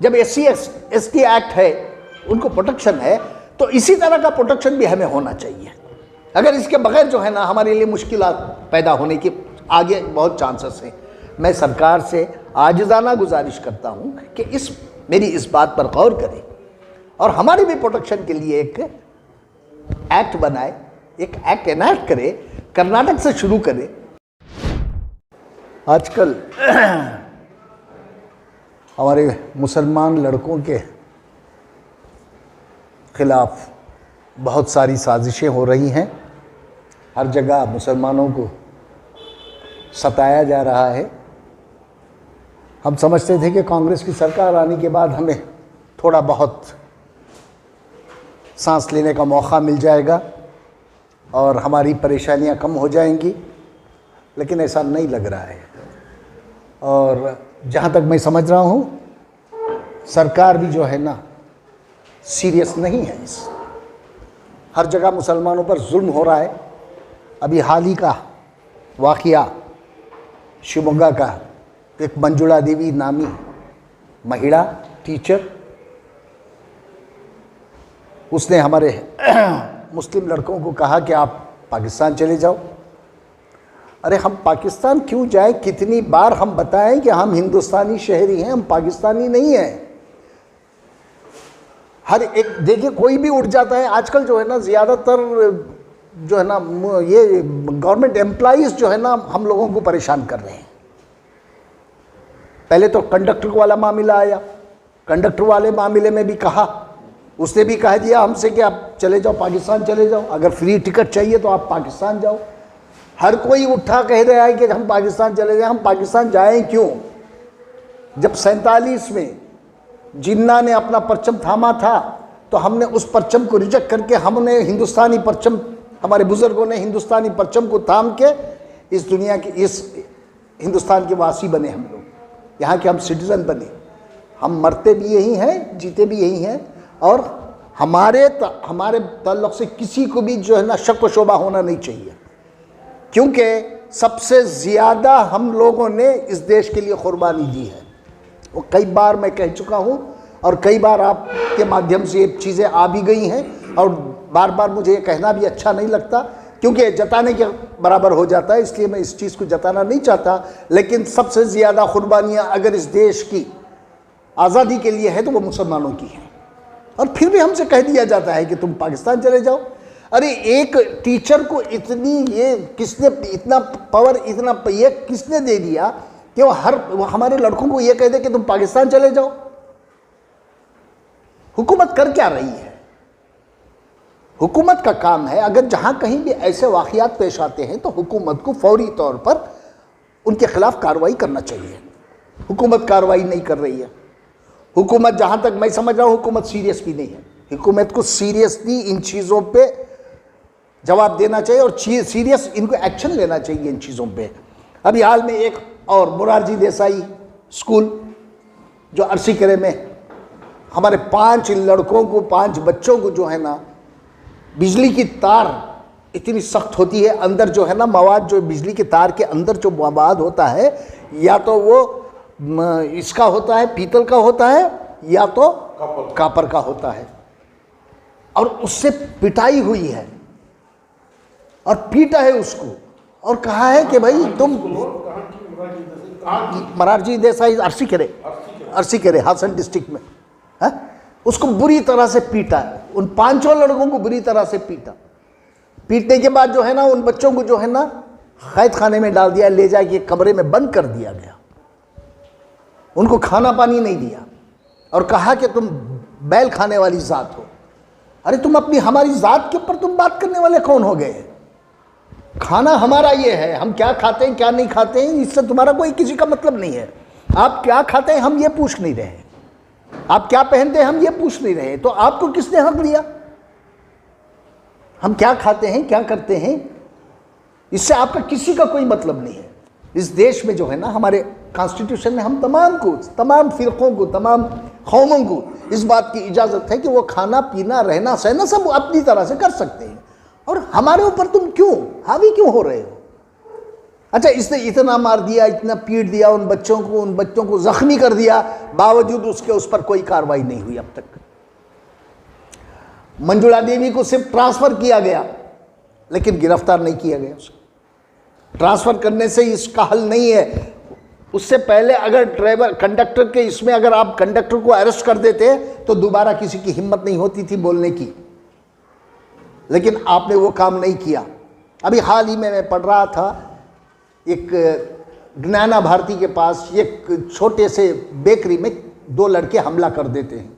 जब SC/ST act है, उनको प्रोटेक्शन है, तो इसी तरह का प्रोटेक्शन भी हमें होना चाहिए। अगर इसके बगैर जो है ना हमारे लिए मुश्किलात पैदा होने की आगे बहुत चांसेस हैं। मैं सरकार से आजिज़ाना गुजारिश करता हूँ कि मेरी इस बात पर गौर करें और हमारी भी प्रोटेक्शन के लिए एक एक्ट बनाए, एक एक्ट एनैक्ट करे, कर्नाटक से शुरू करे। आजकल हमारे मुसलमान लड़कों के खिलाफ बहुत सारी साजिशें हो रही हैं। हर जगह मुसलमानों को सताया जा रहा है। हम समझते थे कि कांग्रेस की सरकार आने के बाद हमें थोड़ा बहुत सांस लेने का मौका मिल जाएगा और हमारी परेशानियां कम हो जाएंगी, लेकिन ऐसा नहीं लग रहा है। और जहाँ तक मैं समझ रहा हूँ, सरकार भी जो है ना सीरियस नहीं है। हर जगह मुसलमानों पर जुल्म हो रहा है। अभी हाल ही का वाक़या शिवमोगा का, एक मंजुला देवी नामी महिला टीचर, उसने हमारे मुस्लिम लड़कों को कहा कि आप पाकिस्तान चले जाओ। अरे हम पाकिस्तान क्यों जाएं? कितनी बार हम बताएं कि हम हिंदुस्तानी शहरी हैं, हम पाकिस्तानी नहीं हैं। हर एक देखिए, कोई भी उठ जाता है आजकल जो है ना, ज़्यादातर जो है ना ये गवर्नमेंट एम्प्लॉइज़ जो है ना हम लोगों को परेशान कर रहे हैं। पहले तो कंडक्टर वाला मामला आया, कंडक्टर वाले मामले में भी कहा, उसने भी कह दिया हमसे कि आप चले जाओ, पाकिस्तान चले जाओ, अगर फ्री टिकट चाहिए तो आप पाकिस्तान जाओ। हर कोई उठा कह रहा है कि हम पाकिस्तान चले जाएं। हम पाकिस्तान जाएं क्यों? जब 47 में जिन्ना ने अपना परचम थामा था तो हमने उस परचम को रिजेक्ट करके हमने हिंदुस्तानी परचम, हमारे बुजुर्गों ने हिंदुस्तानी परचम को थाम के इस दुनिया के, इस हिंदुस्तान के वासी बने। हम लोग यहाँ के हम सिटीज़न बने। हम मरते भी यही हैं, जीते भी यही हैं। और हमारे ताल्लुक़ से किसी को भी जो है ना शक व शोबा होना नहीं चाहिए, क्योंकि सबसे ज़्यादा हम लोगों ने इस देश के लिए क़ुरबानी दी है। वो कई बार मैं कह चुका हूँ और कई बार आपके माध्यम से ये चीज़ें आ भी गई हैं, और बार बार मुझे ये कहना भी अच्छा नहीं लगता, क्योंकि जताने के बराबर हो जाता है, इसलिए मैं इस चीज़ को जताना नहीं चाहता। लेकिन सबसे ज़्यादा क़ुरबानियाँ अगर इस देश की आज़ादी के लिए है तो वो मुसलमानों की हैं, और फिर भी हमसे कह दिया जाता है कि तुम पाकिस्तान चले जाओ। अरे एक टीचर को इतनी ये किसने, इतना पावर, इतना ये किसने दे दिया कि वो हमारे लड़कों को ये कह दे कि तुम पाकिस्तान चले जाओ? हुकूमत कर क्या रही है? हुकूमत का काम है, अगर जहां कहीं भी ऐसे वाक़यात पेश आते हैं तो हुकूमत को फौरी तौर पर उनके खिलाफ कार्रवाई करना चाहिए। हुकूमत कार्रवाई नहीं कर रही है। हुकूमत, जहां तक मैं समझ रहा हूं, हुकूमत सीरियस भी नहीं है। हुकूमत को सीरियसली इन चीज़ों पे जवाब देना चाहिए और सीरियस इनको एक्शन लेना चाहिए इन चीज़ों पे। अभी हाल में एक और मोरारजी देसाई स्कूल जो अरसीकरे में, हमारे 5 लड़कों को, 5 बच्चों को जो है ना बिजली की तार इतनी सख्त होती है, अंदर जो है ना मवाद, जो बिजली के तार के अंदर जो मवाद होता है, या तो वो इसका होता है, पीतल का होता है, या तो कापर का होता है, और उससे पिटाई हुई है और पीटा है उसको और कहा है कि भाई तुम, मोरारजी देसाई अरसीकरे हासन डिस्ट्रिक्ट में है, उसको बुरी तरह से पीटा है। उन 5 लड़कों को बुरी तरह से पीटा। पीटने के बाद जो है ना उन बच्चों को जो है ना कैद खाने में डाल दिया, ले जाके कमरे में बंद कर दिया गया। उनको खाना पानी नहीं दिया और कहा कि तुम बैल खाने वाली ज़ात हो। अरे तुम अपनी, हमारी ज़ात के ऊपर तुम बात करने वाले कौन हो गए? खाना हमारा ये है, हम क्या खाते हैं क्या नहीं खाते हैं इससे तुम्हारा कोई किसी का मतलब नहीं है। आप क्या खाते हैं हम ये पूछ नहीं रहे, आप क्या पहनते हैं हम ये पूछ नहीं रहे, तो आपको किसने हक दिया? हम क्या खाते हैं क्या करते हैं इससे आपका किसी का कोई मतलब नहीं है। इस देश में जो है ना, हमारे कॉन्स्टिट्यूशन में हम तमाम को, तमाम फ़िरक़ों को, तमाम कौमों को इस बात की इजाज़त है कि वो खाना पीना रहना सहना सब अपनी तरह से कर सकते हैं, और हमारे ऊपर तुम क्यों हावी क्यों हो रहे हो? अच्छा, इसने इतना मार दिया, इतना पीट दिया उन बच्चों को जख्मी कर दिया, बावजूद उसके उस पर कोई कार्रवाई नहीं हुई अब तक। मंजुला देवी को सिर्फ ट्रांसफर किया गया, लेकिन गिरफ्तार नहीं किया गया। उसको ट्रांसफर करने से इसका हल नहीं है। उससे पहले अगर ड्राइवर कंडक्टर के इसमें अगर आप कंडक्टर को अरेस्ट कर देते तो दोबारा किसी की हिम्मत नहीं होती थी बोलने की, लेकिन आपने वो काम नहीं किया। अभी हाल ही में मैं पढ़ रहा था, एक ज्ञाना भारती के पास एक छोटे से बेकरी में 2 लड़के हमला कर देते हैं।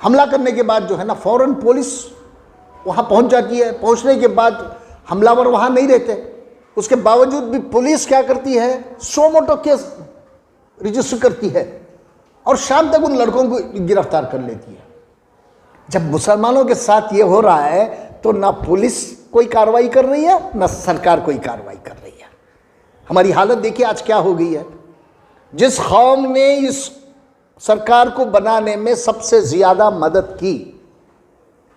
हमला करने के बाद जो है ना, फौरन पुलिस वहाँ पहुँच जाती है। पहुँचने के बाद हमलावर वहाँ नहीं रहते, उसके बावजूद भी पुलिस क्या करती है, सो मोटो केस रजिस्टर करती है और शाम तक उन लड़कों को गिरफ्तार कर लेती है। जब मुसलमानों के साथ ये हो रहा है तो ना पुलिस कोई कार्रवाई कर रही है, ना सरकार कोई कार्रवाई कर रही है। हमारी हालत देखिए आज क्या हो गई है। जिस कौम ने इस सरकार को बनाने में सबसे ज्यादा मदद की,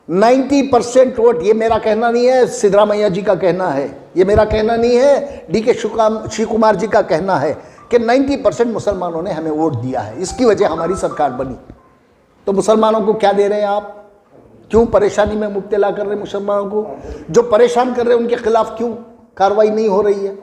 90% वोट, ये मेरा कहना नहीं है, सिद्धरामैया जी का कहना है, ये मेरा कहना नहीं है, DK शिव कुमार जी का कहना है कि 90% मुसलमानों ने हमें वोट दिया है, इसकी वजह हमारी सरकार बनी। तो मुसलमानों को क्या दे रहे हैं आप? क्यों परेशानी में मुब्तला कर रहे हैं मुसलमानों को? जो परेशान कर रहे हैं उनके खिलाफ क्यों कार्रवाई नहीं हो रही है?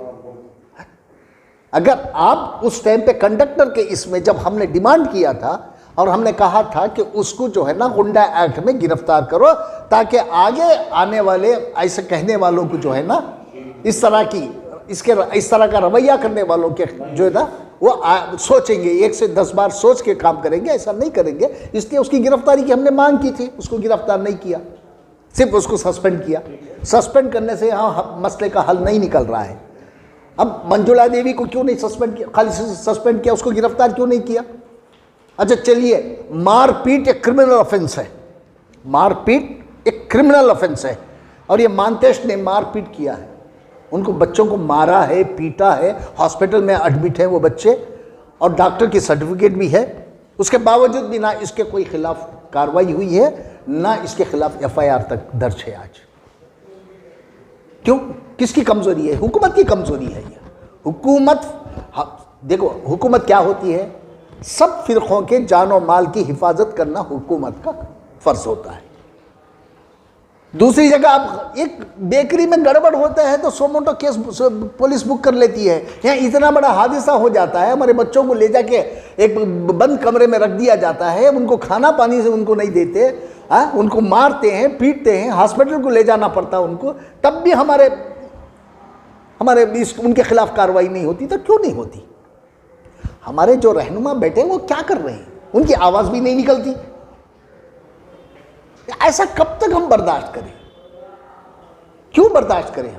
अगर आप उस टाइम पे कंडक्टर के इसमें जब हमने डिमांड किया था और हमने कहा था कि उसको जो है ना गुंडा एक्ट में गिरफ्तार करो, ताकि आगे आने वाले ऐसे कहने वालों को जो है ना, इस तरह का रवैया करने वालों के जो है ना वो सोचेंगे, 1 से 10 बार सोच के काम करेंगे, ऐसा नहीं करेंगे। इसलिए उसकी गिरफ्तारी की हमने मांग की थी, उसको गिरफ्तार नहीं किया, सिर्फ उसको सस्पेंड किया। सस्पेंड करने से यहाँ मसले का हल नहीं निकल रहा है। अब मंजुला देवी को क्यों नहीं सस्पेंड किया, खाली सस्पेंड किया, उसको गिरफ्तार क्यों नहीं किया? अच्छा चलिए, मारपीट एक क्रिमिनल ऑफेंस है, मारपीट एक क्रिमिनल ऑफेंस है, और ये मानतेश ने मारपीट किया है, उनको बच्चों को मारा है, पीटा है, हॉस्पिटल में एडमिट है वो बच्चे, और डॉक्टर की सर्टिफिकेट भी है। उसके बावजूद भी ना इसके कोई खिलाफ कार्रवाई हुई है, ना इसके खिलाफ FIR तक दर्ज है आज। क्यों? किसकी कमजोरी है? हुकूमत की कमजोरी है ये। हुकूमत, देखो हुकूमत क्या होती है, सब फिरकों के जान और माल की हिफाजत करना हुकूमत का फर्ज होता है। दूसरी जगह आप एक बेकरी में गड़बड़ होता है तो सोमोटो केस पुलिस बुक कर लेती है। यहाँ इतना बड़ा हादसा हो जाता है, हमारे बच्चों को ले जाके एक बंद कमरे में रख दिया जाता है, उनको खाना पानी से उनको नहीं देते, उनको मारते हैं, पीटते हैं, हॉस्पिटल को ले जाना पड़ता है उनको, तब भी हमारे उनके खिलाफ कार्रवाई नहीं होती। तो क्यों नहीं होती? हमारे जो रहनुमा बैठे वो क्या कर रहे हैं? उनकी आवाज भी नहीं निकलती। ऐसा कब तक हम बर्दाश्त करें? क्यों बर्दाश्त करें?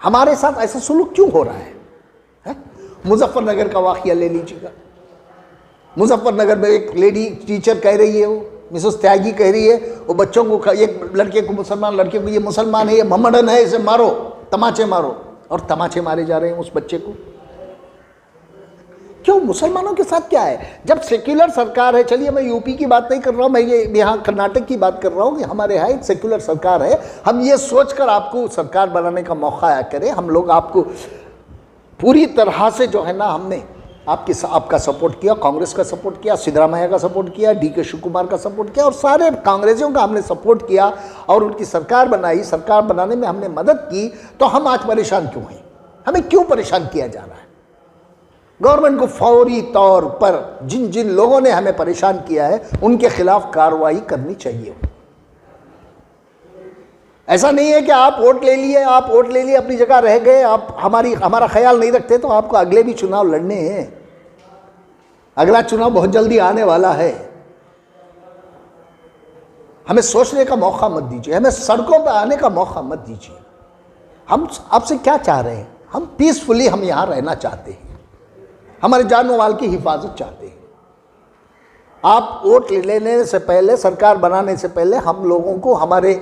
हमारे साथ ऐसा सुलूक क्यों हो रहा है? मुजफ्फरनगर का वाकया ले लीजिएगा। मुजफ्फरनगर में एक लेडी टीचर कह रही है, वो मिसेस त्यागी कह रही है, वो बच्चों को, एक लड़के को, मुसलमान लड़के को, ये मुसलमान है, ये मोहम्मदन है, इसे मारो, तमाचे मारो, और तमाचे मारे जा रहे हैं उस बच्चे को। क्यों? मुसलमानों के साथ क्या है? जब सेक्युलर सरकार है, चलिए मैं यूपी की बात नहीं कर रहा हूँ, मैं ये यहाँ कर्नाटक की बात कर रहा हूँ कि हमारे यहाँ एक सेक्युलर सरकार है। हम ये सोचकर आपको सरकार बनाने का मौका आया करें, हम लोग आपको पूरी तरह से जो है ना, हमने आपका सपोर्ट किया, कांग्रेस का सपोर्ट किया, सिद्धरामैया का सपोर्ट किया, DK शिव कुमार का सपोर्ट किया, और सारे कांग्रेसियों का हमने सपोर्ट किया और उनकी सरकार बनाई। सरकार बनाने में हमने मदद की, तो हम आज परेशान क्यों हैं? हमें क्यों परेशान किया जा रहा है? गवर्नमेंट को फौरी तौर पर जिन जिन लोगों ने हमें परेशान किया है उनके खिलाफ कार्रवाई करनी चाहिए। ऐसा नहीं है कि आप वोट ले लिए, अपनी जगह रह गए, आप हमारा ख्याल नहीं रखते तो आपको अगले भी चुनाव लड़ने हैं। अगला चुनाव बहुत जल्दी आने वाला है। हमें सोचने का मौका मत दीजिए, हमें सड़कों पर आने का मौका मत दीजिए। हम आपसे क्या चाह रहे हैं? हम पीसफुली हम यहाँ रहना चाहते हैं, हमारे जान माल की हिफाजत चाहते हैं। आप वोट लेने से पहले, सरकार बनाने से पहले, हम लोगों को, हमारे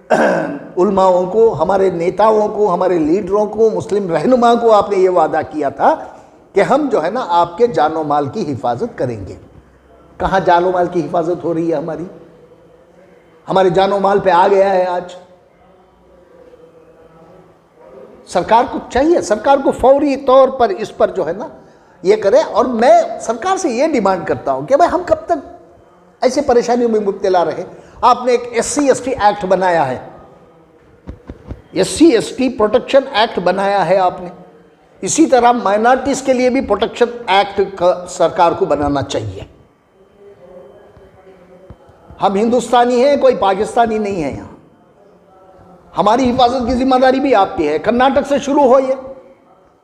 उलमाओं को, हमारे नेताओं को, हमारे लीडरों को, मुस्लिम रहनुमा को आपने ये वादा किया था कि हम जो है ना आपके जानो माल की हिफाजत करेंगे। कहाँ जानो माल की हिफाजत हो रही है? हमारे जानो माल पे आ गया है आज। सरकार को चाहिए, सरकार को फौरी तौर पर इस पर जो है ना ये करे। और मैं सरकार से ये डिमांड करता हूं कि भाई हम कब तक ऐसे परेशानियों में मुब्तला रहे। आपने एक SC/ST एक्ट बनाया है, SC/ST प्रोटेक्शन एक्ट बनाया है आपने, इसी तरह माइनॉरिटीज के लिए भी प्रोटेक्शन एक्ट सरकार को बनाना चाहिए। हम हिंदुस्तानी हैं, कोई पाकिस्तानी नहीं है। यहां हमारी हिफाजत की जिम्मेदारी भी आप पे है। कर्नाटक से शुरू हो, ये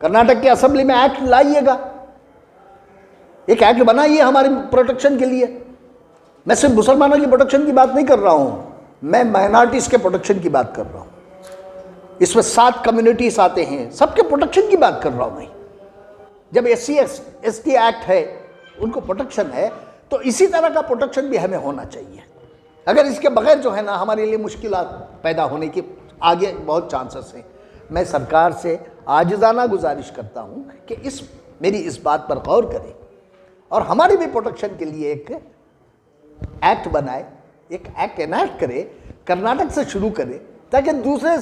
कर्नाटक की असेंबली में एक्ट लाइएगा, एक एक्ट बनाइए हमारे प्रोटेक्शन के लिए। मैं सिर्फ मुसलमानों की प्रोटेक्शन की बात नहीं कर रहा हूं, मैं माइनॉरिटीज के प्रोटेक्शन की बात कर रहा हूं। इसमें 7 कम्युनिटीज आते हैं, सबके प्रोटेक्शन की बात कर रहा हूं मैं। जब SC/ST एक्ट है, उनको प्रोटेक्शन है, तो इसी तरह का प्रोटेक्शन भी हमें होना चाहिए। अगर इसके बगैर जो है ना हमारे लिए मुश्किलात पैदा होने की आगे बहुत चांसेस हैं। मैं सरकार से आजिज़ाना गुजारिश करता हूं कि मेरी इस बात पर गौर करें और हमारी भी प्रोटेक्शन के लिए एक एक्ट बनाए, एक एक्ट एनैक्ट करे, कर्नाटक से शुरू करे, ताकि दूसरे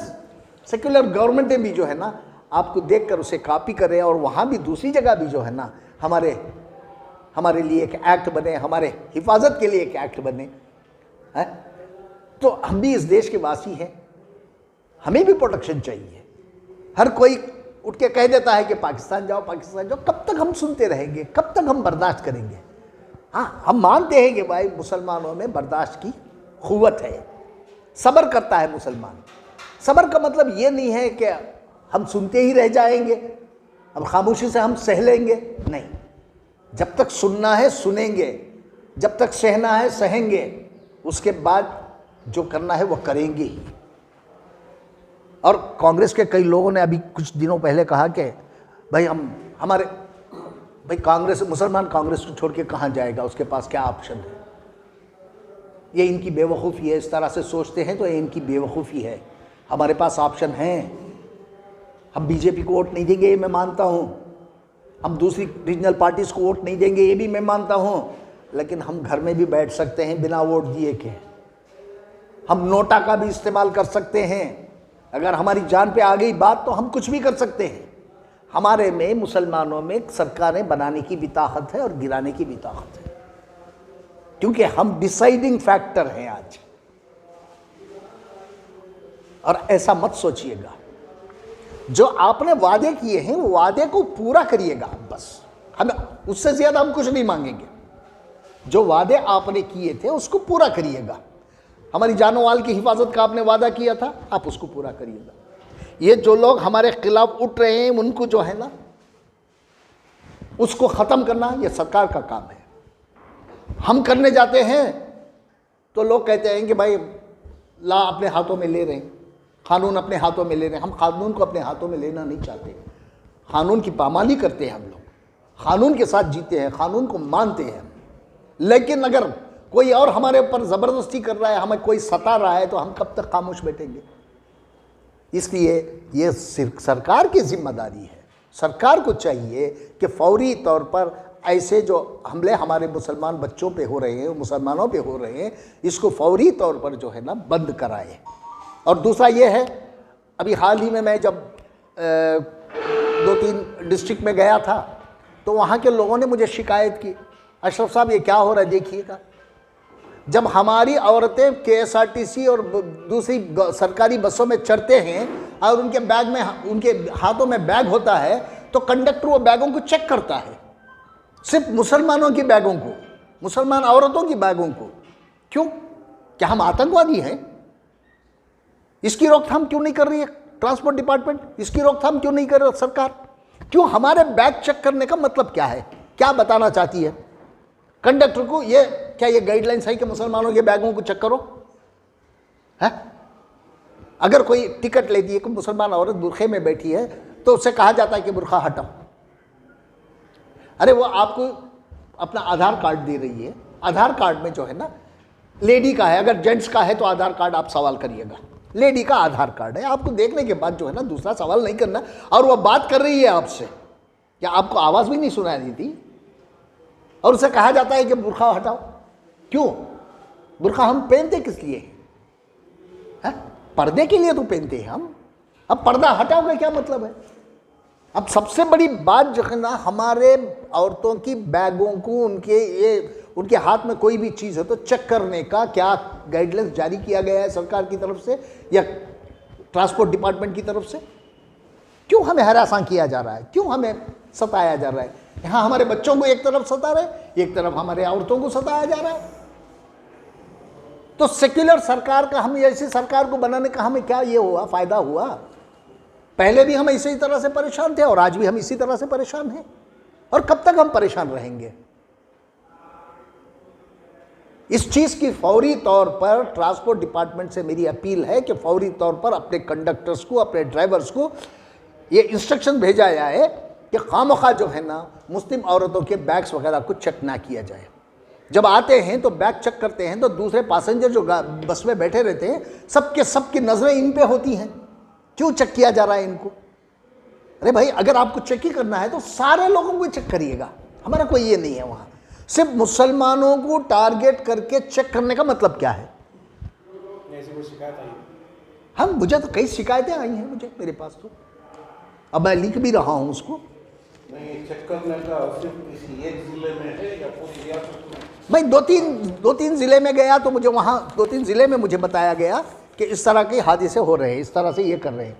सेक्युलर गवर्नमेंटें भी जो है ना आपको देखकर उसे कॉपी करें और वहाँ भी दूसरी जगह भी जो है ना हमारे लिए एक एक्ट बने, हमारे हिफाजत के लिए एक एक्ट बने है। तो हम भी इस देश के वासी हैं, हमें भी प्रोटेक्शन चाहिए। हर कोई उठ के कह देता है कि पाकिस्तान जाओ, पाकिस्तान जाओ। कब तक हम सुनते रहेंगे, कब तक हम बर्दाश्त करेंगे? हाँ, हम मानते हैं कि भाई मुसलमानों में बर्दाश्त की क़ुव्वत है, सब्र करता है मुसलमान। सब्र का मतलब ये नहीं है कि हम सुनते ही रह जाएंगे, अब खामोशी से हम सह लेंगे, नहीं। जब तक सुनना है सुनेंगे, जब तक सहना है सहेंगे, उसके बाद जो करना है वो करेंगे ही। और कांग्रेस के कई लोगों ने अभी कुछ दिनों पहले कहा कि भाई भाई कांग्रेस, मुसलमान कांग्रेस को छोड़ के कहाँ जाएगा, उसके पास क्या ऑप्शन है। ये इनकी बेवकूफ़ी है, इस तरह से सोचते हैं तो ये इनकी बेवकूफ़ी है। हमारे पास ऑप्शन हैं। हम बीजेपी को वोट नहीं देंगे, ये मैं मानता हूँ। हम दूसरी रीजनल पार्टीज़ को वोट नहीं देंगे, ये भी मैं मानता हूँ। लेकिन हम घर में भी बैठ सकते हैं बिना वोट दिए के। हम नोटा का भी इस्तेमाल कर सकते हैं। अगर हमारी जान पे आ गई बात तो हम कुछ भी कर सकते हैं। हमारे में, मुसलमानों में सरकारें बनाने की भी ताकत है और गिराने की भी ताकत है, क्योंकि हम डिसाइडिंग फैक्टर हैं आज। और ऐसा मत सोचिएगा, जो आपने वादे किए हैं वो वादे को पूरा करिएगा बस। हम उससे ज़्यादा हम कुछ नहीं मांगेंगे। जो वादे आपने किए थे उसको पूरा करिएगा। हमारी जानों माल की हिफाजत का आपने वादा किया था, आप उसको पूरा करिएगा। ये जो लोग हमारे खिलाफ उठ रहे हैं उनको जो है ना उसको ख़त्म करना ये सरकार का काम है। हम करने जाते हैं तो लोग कहते हैं कि भाई ला अपने हाथों में ले रहे हैं, कानून अपने हाथों में ले रहे हैं। हम कानून को अपने हाथों में लेना नहीं चाहते। कानून की पामाली करते हैं हम लोग, कानून के साथ जीते हैं, कानून को मानते हैं। लेकिन अगर कोई और हमारे ऊपर ज़बरदस्ती कर रहा है, हमें कोई सता रहा है, तो हम कब तक खामोश बैठेंगे? इसलिए ये सिर्फ सरकार की जिम्मेदारी है। सरकार को चाहिए कि फौरी तौर पर ऐसे जो हमले हमारे मुसलमान बच्चों पे हो रहे हैं, मुसलमानों पे हो रहे हैं, इसको फौरी तौर पर जो है ना बंद कराए। और दूसरा ये है, अभी हाल ही में मैं जब 2-3 डिस्ट्रिक्ट में गया था तो वहाँ के लोगों ने मुझे शिकायत की, अशरफ साहब ये क्या हो रहा है देखिएगा। जब हमारी औरतें KSRTC और दूसरी सरकारी बसों में चढ़ते हैं और उनके बैग में, उनके हाथों में बैग होता है, तो कंडक्टर वो बैगों को चेक करता है, सिर्फ मुसलमानों की बैगों को, मुसलमान औरतों की बैगों को। क्यों? क्या हम आतंकवादी हैं? इसकी रोकथाम क्यों नहीं कर रही है ट्रांसपोर्ट डिपार्टमेंट? इसकी रोकथाम क्यों नहीं कर रही सरकार? क्यों? हमारे बैग चेक करने का मतलब क्या है? क्या बताना चाहती है कंडक्टर को? ये क्या ये गाइडलाइंस है कि मुसलमानों के बैगों को चेक करो? है? अगर कोई टिकट लेती है कि मुसलमान औरत बुरखे में बैठी है तो उससे कहा जाता है कि बुरखा हटाओ। अरे वो आपको अपना आधार कार्ड दे रही है, आधार कार्ड में जो है ना लेडी का है, अगर जेंट्स का है तो आधार कार्ड आप सवाल करिएगा। लेडी का आधार कार्ड है, आपको देखने के बाद जो है ना दूसरा सवाल नहीं करना। और वह बात कर रही है आपसे, क्या आपको आवाज़ भी नहीं सुनाई देती? और उसे कहा जाता है कि बुरखा हटाओ। क्यों? बुरखा हम पहनते किस लिए हैं? पर्दे के लिए तो पहनते हैं हम अब पर्दा हटाओ का क्या मतलब है? अब सबसे बड़ी बात जो है ना, हमारे औरतों की बैगों को, उनके हाथ में कोई भी चीज़ है तो चेक करने का क्या गाइडलाइंस जारी किया गया है सरकार की तरफ से या ट्रांसपोर्ट डिपार्टमेंट की तरफ से? क्यों हमें हरासां किया जा रहा है? क्यों हमें सताया जा रहा है? यहाँ हमारे बच्चों को एक तरफ सता रहे, एक तरफ हमारे औरतों को सताया जा रहा है। तो सेक्युलर सरकार का, हम ऐसी सरकार को बनाने का हमें क्या ये हुआ, फायदा हुआ? पहले भी हम इसी तरह से परेशान थे और आज भी हम इसी तरह से परेशान हैं, और कब तक हम परेशान रहेंगे? इस चीज की फौरी तौर पर ट्रांसपोर्ट डिपार्टमेंट से मेरी अपील है कि फौरी तौर पर अपने कंडक्टर्स को, अपने ड्राइवर्स को ये इंस्ट्रक्शन भेजा जाए कि खामखा जो है ना, मुस्लिम औरतों के बैग्स वगैरह को चेक ना किया जाए। जब आते हैं तो बैग चेक करते हैं तो दूसरे पैसेंजर जो बस में बैठे रहते हैं, सबकी नजरें इन पे होती हैं। क्यों चेक किया जा रहा है इनको? अरे भाई, अगर आपको चेक ही करना है तो सारे लोगों को चेक करिएगा, हमारा कोई ये नहीं है। वहां सिर्फ मुसलमानों को टारगेट करके चेक करने का मतलब क्या है? ऐसी कोई शिकायत आई? हम, मुझे तो कई शिकायतें आई हैं, मुझे, मेरे पास तो, अब मैं लिख भी रहा हूं उसको। नहीं, चेक करने का सिर्फ किसी एक जिले में है या पूरी रियासत में? मैं दो तीन जिले में गया तो मुझे वहाँ 2-3 जिले में मुझे बताया गया कि इस तरह के हादसे हो रहे हैं, इस तरह से ये कर रहे हैं।